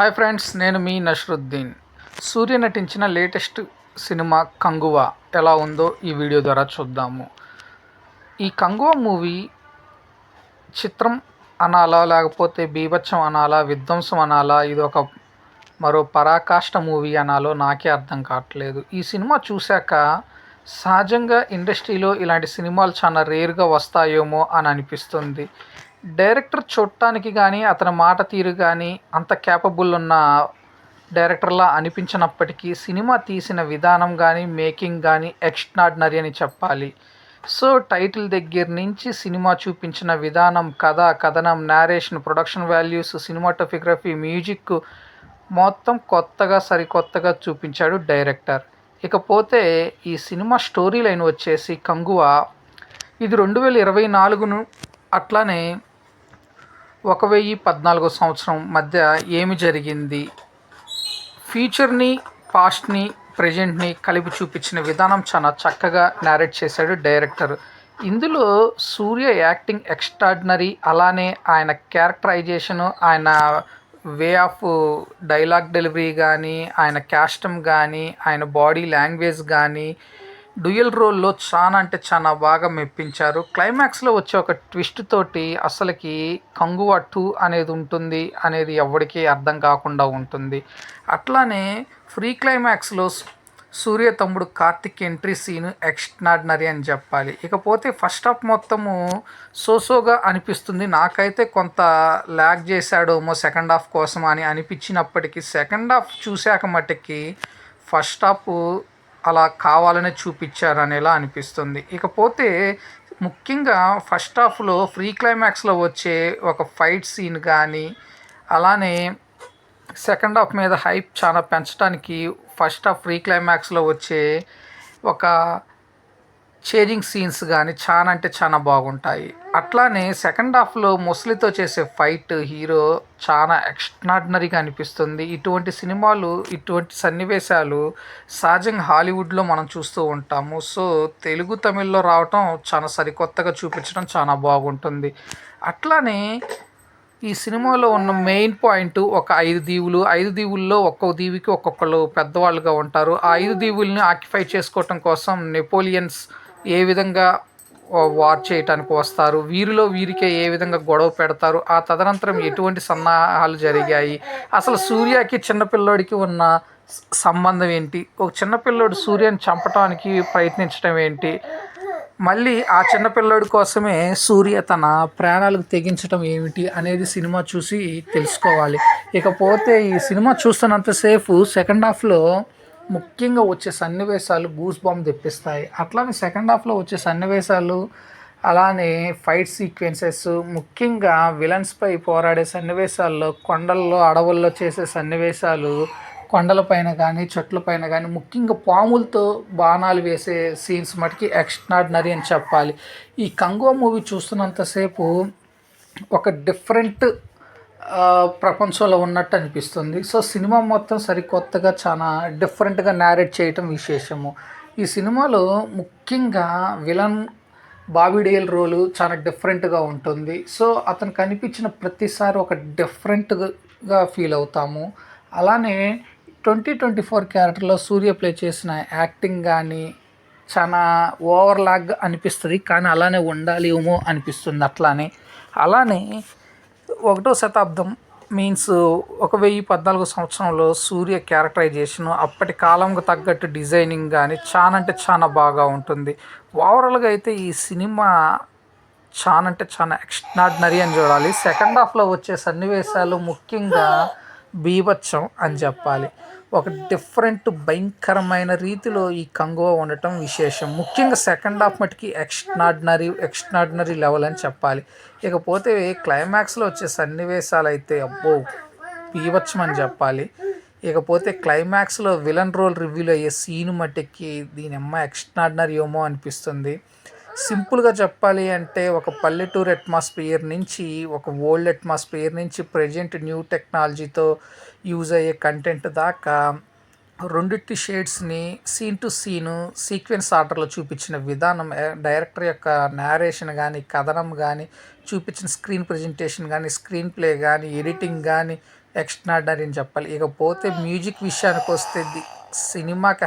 Hi friends, నేను మీ నష్రుద్దీన్. సూర్య నటించిన లేటెస్ట్ సినిమా 'కంగువ' ఎలా ఉందో ఈ వీడియో ద్వారా చూద్దాము. ఈ 'కంగువ' మూవీ చిత్రం అనాలా, లేకపోతే బీభత్సం అనాలా, విధ్వంసం అనాలా, ఇది ఒక మరో పరాకాష్ట మూవీ అనాలో నాకే అర్థం కావట్లేదు. ఈ సినిమా చూశాక సహజంగా ఇండస్ట్రీలో ఇలాంటి సినిమాలు చాలా రేర్గా వస్తాయేమో అని అనిపిస్తుంది. డైరెక్టర్ చూడటానికి కానీ, అతని మాట తీరు కానీ అంత క్యాపబుల్ ఉన్న డైరెక్టర్లా అనిపించినప్పటికీ సినిమా తీసిన విధానం కానీ, మేకింగ్ కానీ ఎక్స్ట్రాడినరీ అని చెప్పాలి. సో టైటిల్ దగ్గర నుంచి సినిమా చూపించిన విధానం, కథ, కథనం, narration, production values, cinematography, music మొత్తం కొత్తగా, సరికొత్తగా చూపించాడు డైరెక్టర్. ఇకపోతే ఈ సినిమా స్టోరీ లైన్ వచ్చేసి 'కంగువ' ఇది 2024 అట్లానే 1014 సంవత్సరం మధ్య ఏమి జరిగింది, ఫ్యూచర్ని, పాస్ట్ని, ప్రజెంట్ని కలిపి చూపించిన విధానం చాలా చక్కగా నేరేట్ చేశాడు డైరెక్టర్. ఇందులో సూర్య యాక్టింగ్ ఎక్స్ట్రాడినరీ, అలానే ఆయన క్యారెక్టరైజేషను, ఆయన వే ఆఫ్ డైలాగ్ డెలివరీ కానీ, ఆయన క్యాస్టమ్ కానీ, ఆయన బాడీ లాంగ్వేజ్ కానీ డ్యూయల్ రోల్లో చాలా అంటే చాలా బాగా మెప్పించారు. క్లైమాక్స్లో వచ్చే ఒక ట్విస్ట్ తోటి అసలుకి 'కంగువ 2' అనేది ఉంటుంది అనేది ఎవరికీ అర్థం కాకుండా ఉంటుంది. అట్లానే ఫ్రీ క్లైమాక్స్లో సూర్య తమ్ముడు కార్తిక్ ఎంట్రీ సీన్ ఎక్స్ట్రాడినరీ అని చెప్పాలి. ఇకపోతే ఫస్ట్ హాఫ్ మొత్తము సోసోగా అనిపిస్తుంది. నాకైతే కొంత ల్యాగ్ చేశాడేమో సెకండ్ హాఫ్ కోసం అని అనిపించినప్పటికీ, సెకండ్ హాఫ్ చూశాక మట్టుకి ఫస్ట్ హాఫ్ అలా కావాలనే చూపించారు అనేలా అనిపిస్తుంది. ఇకపోతే ముఖ్యంగా ఫస్ట్ హాఫ్లో ఫ్రీ క్లైమాక్స్లో వచ్చే ఒక ఫైట్ సీన్ కానీ, అలానే సెకండ్ హాఫ్ మీద హైప్ చాలా పెంచడానికి ఫస్ట్ హాఫ్ ఫ్రీ క్లైమాక్స్లో వచ్చే ఒక చేజింగ్ సీన్స్ కానీ చాలా అంటే చాలా బాగుంటాయి. అట్లానే సెకండ్ హాఫ్లో ముసలితో చేసే ఫైట్ హీరో చాలా ఎక్స్ట్రాడినరీగా అనిపిస్తుంది. ఇటువంటి సినిమాలు, ఇటువంటి సన్నివేశాలు సహజంగా హాలీవుడ్లో మనం చూస్తూ ఉంటాము. సో తెలుగు, తమిళ్లో రావటం చాలా సరికొత్తగా చూపించడం చాలా బాగుంటుంది. అట్లానే ఈ సినిమాలో ఉన్న మెయిన్ పాయింట్ ఒక 5 దీవులు. 5 దీవుల్లో ఒక్కొక్క దీవికి ఒక్కొక్కరు పెద్దవాళ్ళుగా ఉంటారు. ఆ 5 దీవుల్ని ఆక్యుపై చేసుకోవటం కోసం నెపోలియన్స్ ఏ విధంగా వార్ చేయటానికి వస్తారు, వీరిలో వీరికే ఏ విధంగా గొడవ పెడతారు, ఆ తదనంతరం ఎటువంటి సన్నాహాలు జరిగాయి, అసలు సూర్యకి చిన్నపిల్లోడికి ఉన్న సంబంధం ఏంటి, ఒక చిన్నపిల్లోడు సూర్యని చంపటానికి ప్రయత్నించడం ఏంటి, మళ్ళీ ఆ చిన్నపిల్లోడి కోసమే సూర్య తన ప్రాణాలకు తెగించడం ఏమిటి అనేది సినిమా చూసి తెలుసుకోవాలి. ఇకపోతే ఈ సినిమా చూస్తున్నంతసేపు సెకండ్ హాఫ్లో ముఖ్యంగా వచ్చే సన్నివేశాలు గూస్ బాంబ్ తెప్పిస్తాయి. అట్లానే సెకండ్ హాఫ్లో వచ్చే సన్నివేశాలు, అలానే ఫైట్ సీక్వెన్సెస్, ముఖ్యంగా విలన్స్పై పోరాడే సన్నివేశాల్లో, కొండల్లో, అడవుల్లో చేసే సన్నివేశాలు, కొండలపైన కానీ, చెట్లపైన కానీ, ముఖ్యంగా పాములతో బాణాలు వేసే సీన్స్ మటుకి ఎక్స్ట్రాడినరీ అని చెప్పాలి. ఈ 'కంగువ' మూవీ చూస్తున్నంతసేపు ఒక డిఫరెంట్ ప్రపంచంలో ఉన్నట్టు అనిపిస్తుంది. సో సినిమా మొత్తం సరికొత్తగా చాలా డిఫరెంట్గా నేరేట్ చేయటం విశేషము. ఈ సినిమాలో ముఖ్యంగా విలన్ బాబీ డేల్ రోలు చాలా డిఫరెంట్గా ఉంటుంది. సో అతను కనిపించిన ప్రతిసారి ఒక డిఫరెంట్గా ఫీల్ అవుతాము. అలానే 2024 క్యారెక్టర్లో సూర్య ప్లే చేసిన యాక్టింగ్ కానీ చాలా ఓవర్లాగ్ అనిపిస్తుంది, కానీ అలానే ఉండాలి ఏమో అనిపిస్తుంది. అలానే 1వ శతాబ్దం మీన్స్ 1014 సంవత్సరంలో సూర్య క్యారెక్టరైజేషను, అప్పటి కాలంకు తగ్గట్టు డిజైనింగ్ కానీ చాలా అంటే చాలా బాగా ఉంటుంది. ఓవరాల్గా అయితే ఈ సినిమా చాలా అంటే చాలా ఎక్స్ట్రాడినరీ అని చూడాలి. సెకండ్ హాఫ్లో వచ్చే సన్నివేశాలు ముఖ్యంగా బీభత్సం అని చెప్పాలి. ఒక డిఫరెంట్ భయంకరమైన రీతిలో ఈ 'కంగువ' ఉండటం విశేషం. ముఖ్యంగా సెకండ్ హాఫ్ మటుకి ఎక్స్ట్రాడినరీ లెవెల్ అని చెప్పాలి. ఇకపోతే క్లైమాక్స్లో వచ్చే సన్నివేశాలు అయితే అబ్బో బీభత్సం అని చెప్పాలి. ఇకపోతే క్లైమాక్స్లో విలన్ రోల్ రివ్యూలో అయ్యే సీను మట్టుకి దీని ఎక్స్ట్రాడినరీ ఏమో అనిపిస్తుంది. సింపుల్గా చెప్పాలి అంటే ఒక పల్లెటూరు అట్మాస్ఫియర్ నుంచి, ఒక ఓల్డ్ అట్మాస్ఫియర్ నుంచి ప్రజెంట్ న్యూ టెక్నాలజీతో యూజ్ అయ్యే కంటెంట్ దాకా రెండిటి షేడ్స్ని సీన్ టు సీను సీక్వెన్స్ ఆర్డర్లో చూపించిన విధానం, డైరెక్టర్ యొక్క నేరేషన్ కానీ, కథనం కానీ, చూపించిన స్క్రీన్ ప్రజెంటేషన్ కానీ, స్క్రీన్ ప్లే కానీ, ఎడిటింగ్ కానీ ఎక్స్ట్రాడనరీ అని చెప్పాలి. ఇకపోతే మ్యూజిక్ విషయానికి వస్తే సినిమాకి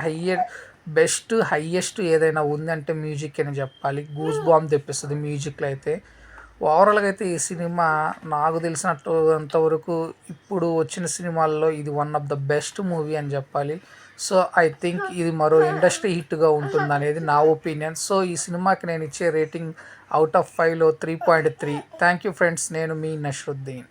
హయ్యెస్ట్ ఏదైనా ఉందంటే మ్యూజిక్ అని చెప్పాలి. గూస్ బాంబ్ తెప్పిస్తుంది మ్యూజిక్లో అయితే. ఓవరాల్గా అయితే ఈ సినిమా నాకు తెలిసినట్టు అంతవరకు ఇప్పుడు వచ్చిన సినిమాల్లో ఇది one of the best movie అని చెప్పాలి. సో ఐ థింక్ ఇది మరో ఇండస్ట్రీ హిట్గా ఉంటుంది అనేది నా ఒపీనియన్. సో ఈ సినిమాకి నేను ఇచ్చే రేటింగ్ అవుట్ ఆఫ్ 5లో 3.3. Thank you friends. నేను మీ నష్రుద్దీన్.